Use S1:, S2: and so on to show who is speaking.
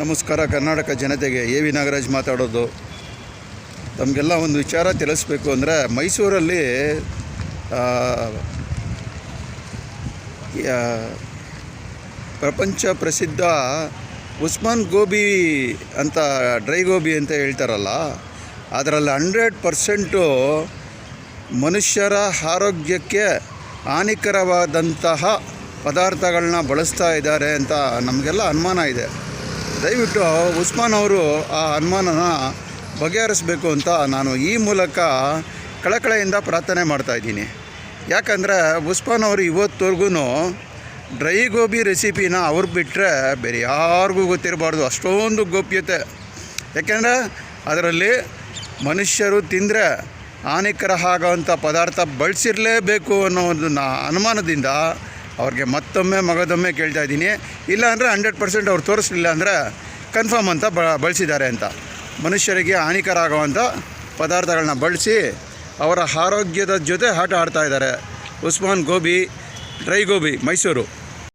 S1: ನಮಸ್ಕಾರ ಕರ್ನಾಟಕ ಜನತೆಗೆ A V Nagaraj ಮಾತಾಡೋದು. ತಮಗೆಲ್ಲ ಒಂದು ವಿಚಾರ ತಿಳಿಸ್ಬೇಕು ಅಂದರೆ, ಮೈಸೂರಲ್ಲಿ ಪ್ರಪಂಚ ಪ್ರಸಿದ್ಧ ಉಸ್ಮಾನ್ ಗೋಬಿ ಅಂತ ಡ್ರೈ ಗೋಬಿ ಅಂತ ಹೇಳ್ತಾರಲ್ಲ, ಅದರಲ್ಲಿ 100% ಮನುಷ್ಯರ ಆರೋಗ್ಯಕ್ಕೆ ಹಾನಿಕರವಾದಂತಹ ಪದಾರ್ಥಗಳನ್ನ ಬಳಸ್ತಾ ಇದ್ದಾರೆ ಅಂತ ನಮಗೆಲ್ಲ ಅನುಮಾನ ಇದೆ. ದಯವಿಟ್ಟು ಉಸ್ಮಾನ್ ಅವರು ಆ ಅನುಮಾನನ ಬಗೆಹರಿಸಬೇಕು ಅಂತ ನಾನು ಈ ಮೂಲಕ ಕಳಕಳೆಯಿಂದ ಪ್ರಾರ್ಥನೆ ಮಾಡ್ತಾಯಿದ್ದೀನಿ. ಯಾಕಂದರೆ ಉಸ್ಮಾನ್ ಅವರು ಇವತ್ತವರೆಗೂ ಡ್ರೈ ಗೋಬಿ ರೆಸಿಪಿನ ಅವ್ರು ಬಿಟ್ಟರೆ ಬೇರೆ ಯಾರಿಗೂ ಗೊತ್ತಿರಬಾರ್ದು, ಅಷ್ಟೊಂದು ಗೋಪ್ಯತೆ. ಯಾಕೆಂದರೆ ಅದರಲ್ಲಿ ಮನುಷ್ಯರು ತಿಂದರೆ ಹಾನಿಕರ ಆಗೋವಂಥ ಪದಾರ್ಥ ಬಳಸಿರಲೇಬೇಕು ಅನ್ನೋ ಒಂದು ಅನುಮಾನದಿಂದ ಅವ್ರಿಗೆ ಮಗದೊಮ್ಮೆ ಕೇಳ್ತಾ ಇದ್ದೀನಿ. ಇಲ್ಲಾಂದರೆ 100% ಅವ್ರು ತೋರಿಸಲಿಲ್ಲ ಅಂದರೆ ಕನ್ಫರ್ಮ್ ಅಂತ ಬಳಸಿದ್ದಾರೆ ಅಂತ. ಮನುಷ್ಯರಿಗೆ ಹಾನಿಕರ ಆಗೋವಂಥ ಪದಾರ್ಥಗಳನ್ನ ಬಳಸಿ ಅವರ ಆರೋಗ್ಯದ ಜೊತೆ ಆಟ ಆಡ್ತಾಯಿದ್ದಾರೆ. ಉಸ್ಮಾನ್ ಗೋಬಿ ಡ್ರೈ ಗೋಬಿ, ಮೈಸೂರು.